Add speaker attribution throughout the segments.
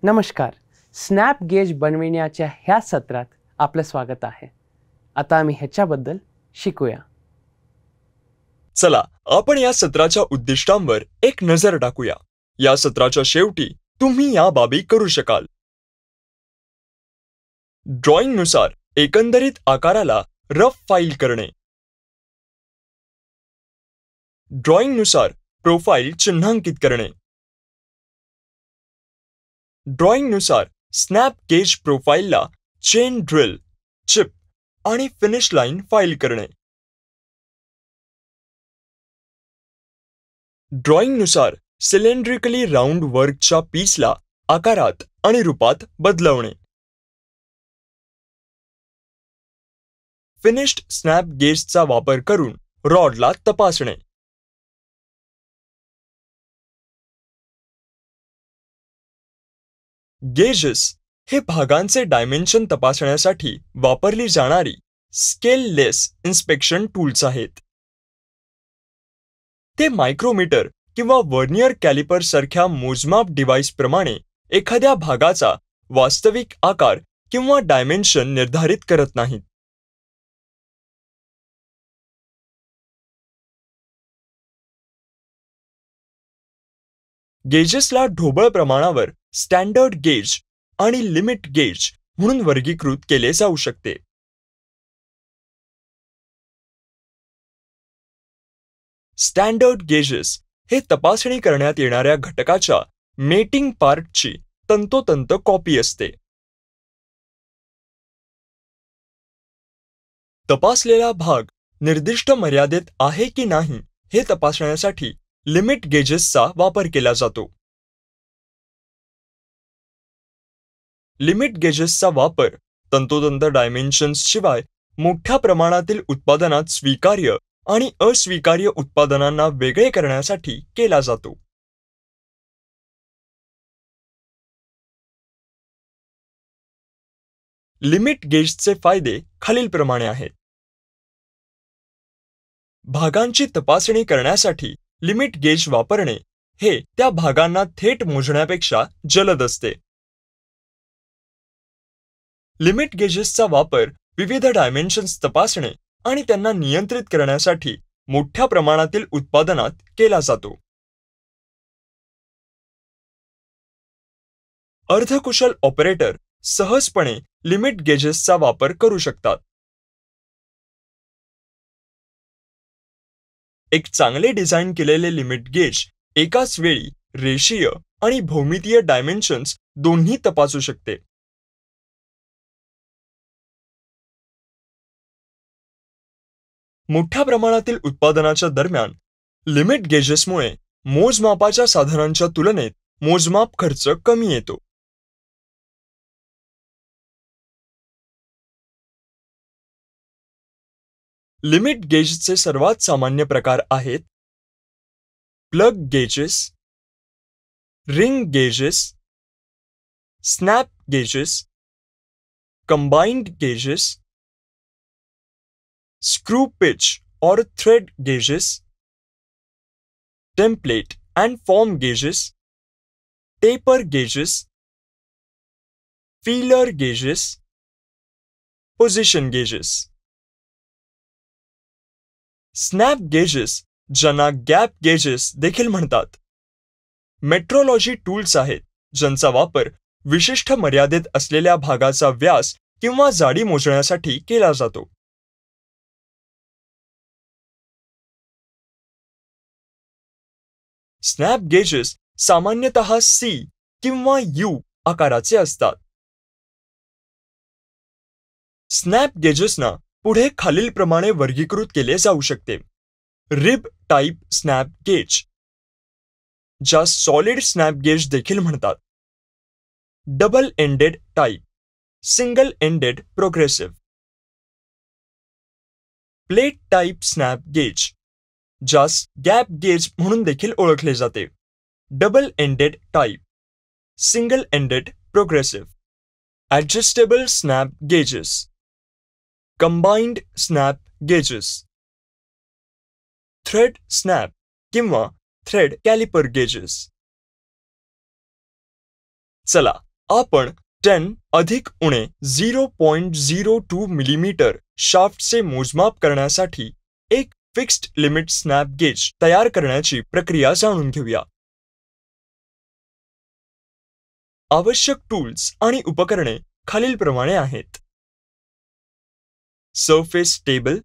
Speaker 1: नमस्कार. Snap gauge बनविण्याच्या ह्या सत्रात आपलं स्वागत आहे. आता आम्ही ह्याच्याबद्दल शिकूया.
Speaker 2: चला आपण या सत्राच्या उद्दिष्टांवर एक नजर टाकूया. या सत्राच्या शेवटी तुम्ही या बाबी करू शकाल. ड्रॉइंगनुसार एकंदरीत आकाराला रफ फाईल करणे. ड्रॉइंगनुसार प्रोफाईल चिन्हांकित करणे. ड्रॉइंगनुसार स्नॅप गेज प्रोफाईलला चेन ड्रिल, चिप आणि फिनिश लाईन फाईल करणे. ड्रॉइंगनुसार सिलेंड्रिकली राऊंड वर्कच्या पीसला आकारात आणि रूपात बदलवणे. फिनिश्ड स्नॅप गेजचा वापर करून रॉडला तपासणे. गेजेस हे भागांचे डायमेन्शन तपासण्यासाठी वापरली जाणारी स्केललेस इन्स्पेक्शन टूल्स आहेत. ते मायक्रोमीटर किंवा वर्नियर कॅलिपर सारख्या मोजमाप डिव्हाइसप्रमाणे एखाद्या भागाचा वास्तविक आकार किंवा डायमेन्शन निर्धारित करत नाहीत. गेजेसला ढोबळ प्रमाणावर स्टँडर्ड गेज आणि लिमिट गेज म्हणून वर्गीकृत केले जाऊ शकते. स्टँडर्ड गेजेस हे तपासणी करण्यात येणाऱ्या घटकाच्या मेटिंग पार्टची तंतोतंत कॉपी असते. तपासलेला भाग निर्दिष्ट मर्यादेत आहे की नाही हे तपासण्यासाठी लिमिट गेजेसचा वापर केला जातो. लिमिट गेजेसचा वापर तंतोतंत डायमेन्शन्स शिवाय मोठ्या प्रमाणातील उत्पादनात स्वीकार्य आणि अस्वीकार्य उत्पादनांना वेगळे करण्यासाठी केला जातो. लिमिट गेजचे फायदे खालीलप्रमाणे आहेत. भागांची तपासणी करण्यासाठी लिमिट गेज वापरणे हे त्या भागांना थेट मोजण्यापेक्षा जलद असते. लिमिट गेजेसचा वापर विविध डायमेन्शन्स तपासणे आणि त्यांना नियंत्रित करण्यासाठी मोठ्या प्रमाणातील उत्पादनात केला जातो. अर्धकुशल ऑपरेटर सहजपणे लिमिट गेजेसचा वापर करू शकतात. एक चांगले डिझाइन केलेले लिमिट गेज एकाच वेळी रेषीय आणि भौमितीय डायमेन्शन्स दोन्ही तपासू शकते. मोठ्या प्रमाणातील उत्पादनाच्या दरम्यान लिमिट गेजेसमुळे मोजमापाच्या साधनांच्या तुलनेत मोजमाप खर्च कमी येतो. लिमिट गेजचे सर्वात सामान्य प्रकार आहेत plug gauges, ring gauges, snap gauges, combined gauges, screw pitch or thread gauges, template and form gauges, taper gauges, feeler gauges, position gauges. Snap gauges ज्यांना गॅप गेजेस देखील म्हणतात, मेट्रोलॉजी टूल्स आहेत ज्यांचा वापर विशिष्ट मर्यादेत असलेल्या भागाचा व्यास किंवा जाडी मोजण्यासाठी केला जातो. स्नॅप गेजेस सामान्यतः C किंवा U आकाराचे असतात. स्नॅप गेजेसना पुढे खालीलप्रमाणे वर्गीकृत केले जाऊ शकते. रिब टाइप स्नॅप गेज, ज्यास सॉलिड स्नॅप गेज देखील म्हणतात. Double ended type, single ended progressive. Plate type snap gauge, ज्यास गॅप गेज म्हणून देखील ओळखले जाते. Double ended type, single ended progressive. Adjustable snap gauges, combined snap gauges, thread snap किंवा thread caliper gauges. चला आपण 10 अधिक उणे 0.02 मिलीमीटर शाफ्टचे मोजमाप करण्यासाठी एक फिक्स्ड लिमिट स्नॅप गेज तयार करण्याची प्रक्रिया जाणून घेऊया. आवश्यक टूल्स आणि उपकरणे खालीलप्रमाणे आहेत. Surface table,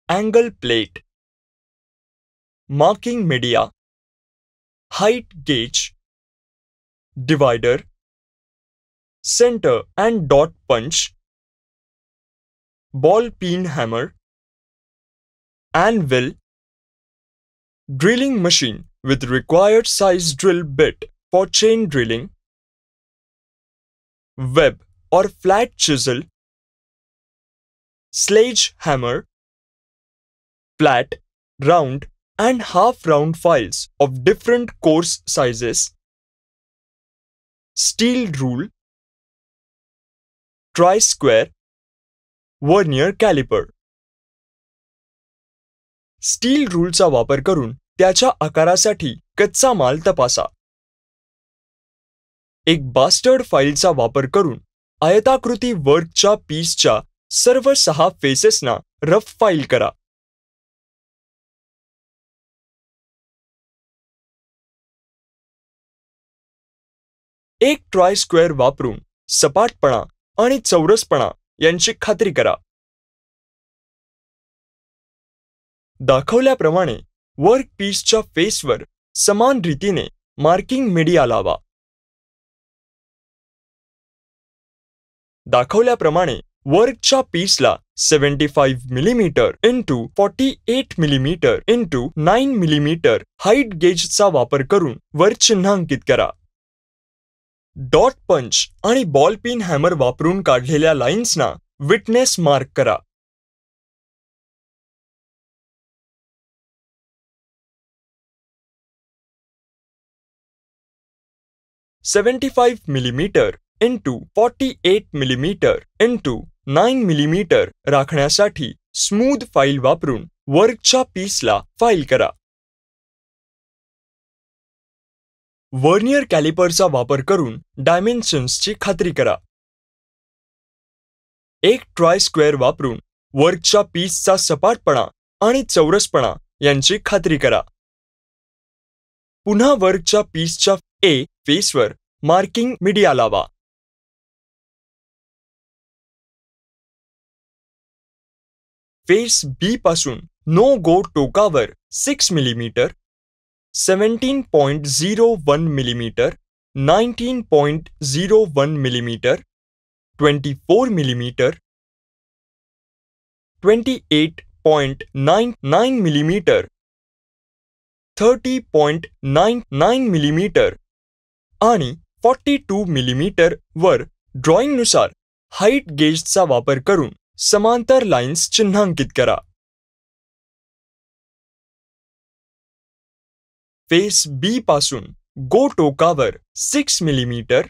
Speaker 2: angle plate, marking media, height gauge, divider, center and dot punch, ball peen hammer, anvil, drilling machine with required size drill bit for chain drilling, web or flat chisel, sledgehammer, flat, round and half round files of different coarse sizes, steel rule, tri-square, vernier calliper. Steel रूलचा वापर करून त्याच्या आकारासाठी कच्चा माल तपासा. एक bastard फाईलचा वापर करून आयताकृती वर्कच्या पीसच्या सर्व 6 फेसेसना रफ फाईल करा. एक ट्राय स्क्वेअर वापरून सपाटपणा आणि चौरसपणा यांची खात्री करा. दाखवल्याप्रमाणे वर्क पीसच्या फेसवर समान रीतीने मार्किंग मीडिया लावा. दाखवल्याप्रमाणे वर्कच्या पीसला 75 millimetre into 48 millimetre into 9 millimetre height गेजचा वापर करून वर चिन्हांकित करा. डॉट पंच आणि बॉल पिन हॅमर वापरून काढलेल्या लाईन्सना विटनेस मार्क करा. $75 millimetre into 48 millimetre into 9 millimetre राखण्यासाठी स्मूथ फाईल वापरून वर्कच्या पीसला फाईल करा. वर्नियर कॅलिपरचा वापर करून डायमेन्शन्सची खात्री करा. एक ट्राय स्क्वेअर वापरून वर्कच्या पीसचा सपाटपणा आणि चौरसपणा यांची खात्री करा. पुन्हा वर्कच्या पीसच्या ए फेसवर मार्किंग मीडिया लावा. फेस बी पासून नो गो टोकावर 6 millimetre, 17.01 millimetre, 19.01 millimetre, 24 millimetre, 28.99 millimetre, 30.99 millimetre आणि 42 मिलीमीटर वर ड्रॉइंगनुसार हाइट गेजचा वापर करून समांतर लाईन्स चिन्हांकित करा. फेस बी पासून गो टोकावर 6 millimetre,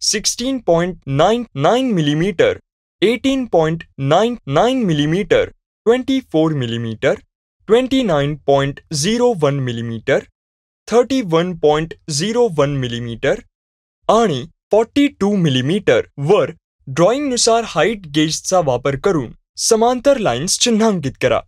Speaker 2: 16.99 millimetre, 18.99 millimetre, 24 millimetre, 29.01 millimetre, 31.01 millimetre आणि 42 मिलीमीटर वर ड्रॉइंगनुसार हाइट गेजचा वापर करून समांतर लाईन्स चिन्हांकित करा.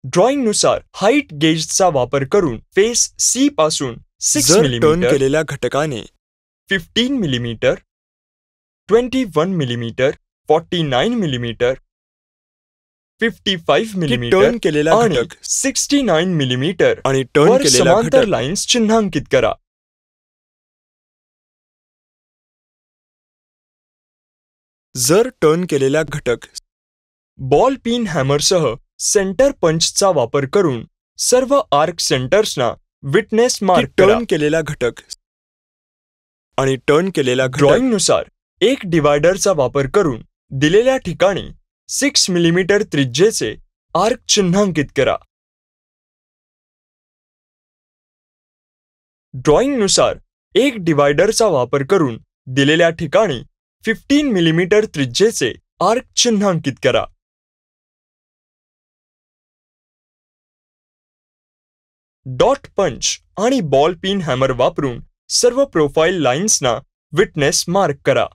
Speaker 2: ड्रॉइंगनुसार हाइट गेजचा वापर करून फेस सी पासून 6 मिलीमीटर टर्न केलेल्या घटकाने 15 millimetre, 21 millimetre, 49 millimetre, 55 millimetre turn केलेला घटक 69 मिलीमीटर आणि टर्न केलेला समांतर लाईन्स चिन्हांकित करा. जर टर्न केलेला घटक बॉल पिन हॅमरसह सेंटर पंचचा वापर करून सर्व आर्क सेंटर्सना विटनेस मार्क करा. टर्न केलेला घटक आणि टर्न केलेला ड्रॉइंगनुसार एक डिवायडरचा वापर करून दिलेल्या ठिकाणी 6 मिलीमीटर त्रिज्येचे आर्क चिन्हांकित करा. ड्रॉइंगनुसार एक डिवायडरचा वापर करून दिलेल्या ठिकाणी 15 मिलीमीटर त्रिज्येचे आर्क चिन्हांकित करा. डॉट पंच आणि बॉल पिन हॅमर वापरून सर्व प्रोफाईल लाईन्सना विटनेस मार्क करा.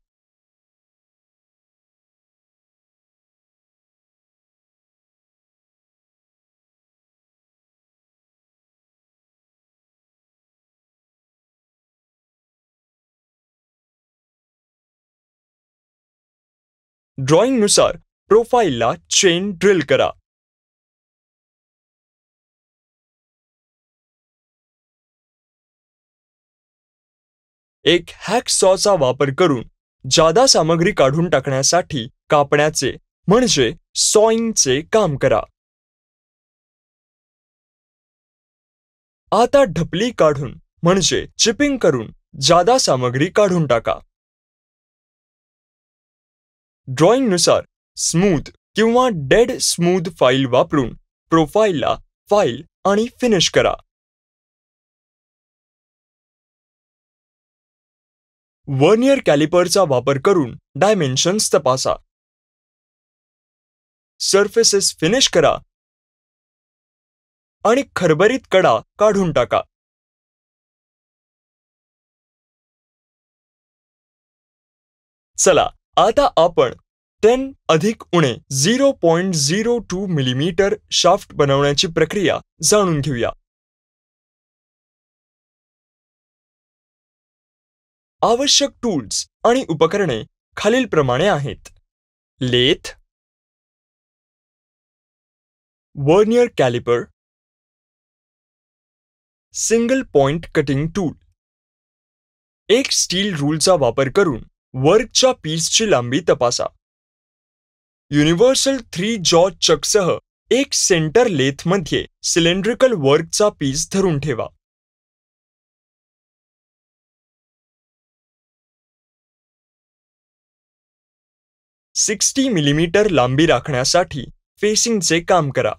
Speaker 2: ड्रॉइंगनुसार प्रोफाईलला चेन ड्रिल करा. एक हॅकसॉचा वापर करून जादा सामग्री काढून टाकण्यासाठी कापण्याचे म्हणजे सॉइंगचे काम करा. आता ढपली काढून म्हणजे चिपिंग करून जादा सामग्री काढून टाका. ड्रॉइंगनुसार स्मूथ किंवा डेड स्मूथ फाईल वापरून प्रोफाईलला फाईल आणि फिनिश करा. वर्नियर कॅलिपरचा वापर करून डायमेन्शन्स तपासा. सरफेसेस फिनिश करा आणि खरबरीत कडा काढून टाका. चला आता आपण 10 अधिक उणे 0.02 मिलीमीटर शाफ्ट बनवण्याची प्रक्रिया जाणून घेऊया. आवश्यक टूल्स आणि उपकरणे खालीलप्रमाणे आहेत. Lathe, vernier caliper, single point cutting tool. एक स्टील रूलचा वापर करून वर्कच्या पीसची लांबी तपासा. युनिव्हर्सल 3 जॉ चकसह एक सेंटर लेथमध्ये सिलेंड्रिकल वर्कचा पीस धरून ठेवा. $60 मिलीमीटर लांबी राखण्यासाठी फेसिंगचे काम करा.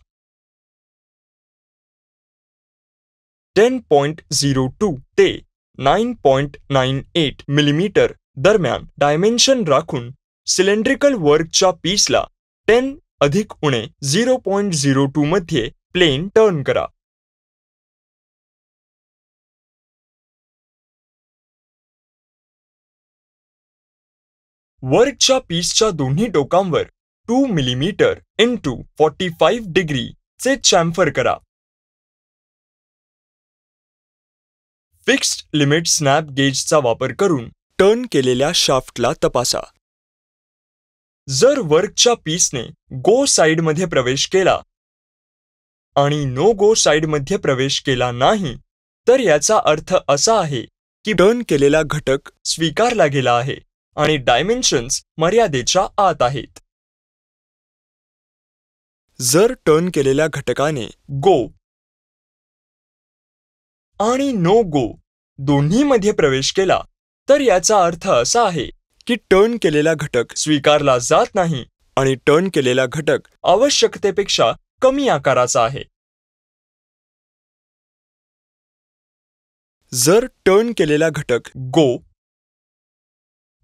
Speaker 2: 10.02 ते 9.98 मिलीमीटर दरम्यान डायमेन्शन राखून सिलेंड्रिकल वर्कच्या पीसला 10 अधिक उणे 0.02 मध्ये प्लेन टर्न करा. वर्कच्या पीसच्या दोन्ही टोकांवर 2 मिलीमीटर इंटू 45 डिग्री चे चॅम्फर करा. फिक्स्ड लिमिट स्नॅप गेजचा वापर करून टर्न केलेल्या शाफ्टला तपासा. जर वर्कच्या पीसने गो साइडमध्ये प्रवेश केला आणि नो गो साइडमध्ये प्रवेश केला नाही तर याचा अर्थ असा आहे की टर्न केलेला घटक स्वीकारला गेला आहे आणि डायमेन्शन्स मर्यादेच्या आत आहेत. जर टर्न केलेल्या घटकाने गो आणि नो गो दोन्हीमध्ये प्रवेश केला तर याचा अर्थ असा आहे की टर्न केलेला घटक स्वीकारला जात नाही आणि टर्न केलेला घटक आवश्यकतेपेक्षा कमी आकाराचा आहे. जर टर्न केलेला घटक गो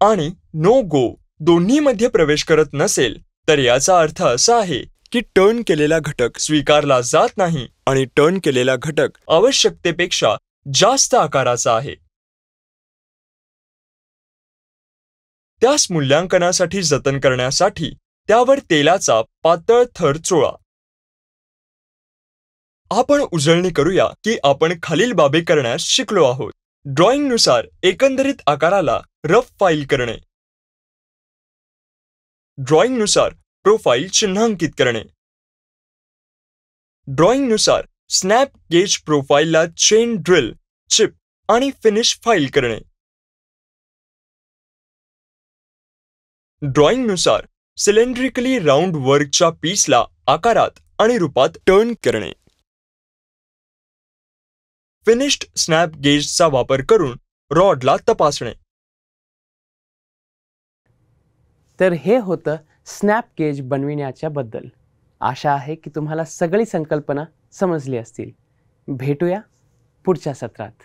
Speaker 2: आणि नो गो दोन्हीमध्ये प्रवेश करत नसेल तर याचा अर्थ असा आहे की टर्न केलेला घटक स्वीकारला जात नाही आणि टर्न केलेला घटक आवश्यकतेपेक्षा जास्त आकाराचा आहे. त्यास मूल्यांकनासाठी जतन करण्यासाठी त्यावर तेलाचा पातळ थर चोळा. आपण उजळणी करूया की आपण खालील बाबी करण्यास शिकलो आहोत. ड्रॉइंगनुसार एकंदरीत आकाराला रफ फाईल करणे, ड्रॉइंगनुसार प्रोफाईल चिन्हांकित करणे, ड्रॉइंगनुसार स्नॅप गेज प्रोफाईलला चेन ड्रिल, चिप आणि फिनिश फाईल करणे, ड्रॉइंगनुसार सिलेंड्रिकली राउंड वर्कच्या पीसला आकारात आणि रूपात टर्न करणे, फिनिश्ड स्नॅप गेजचा वापर करून रॉडला तपासणे.
Speaker 1: तर हे होतं स्नॅप गेज बनविण्याच्या बद्दल. आशा आहे की तुम्हाला सगळी संकल्पना समजली असतील. भेटूया पुढच्या सत्रात.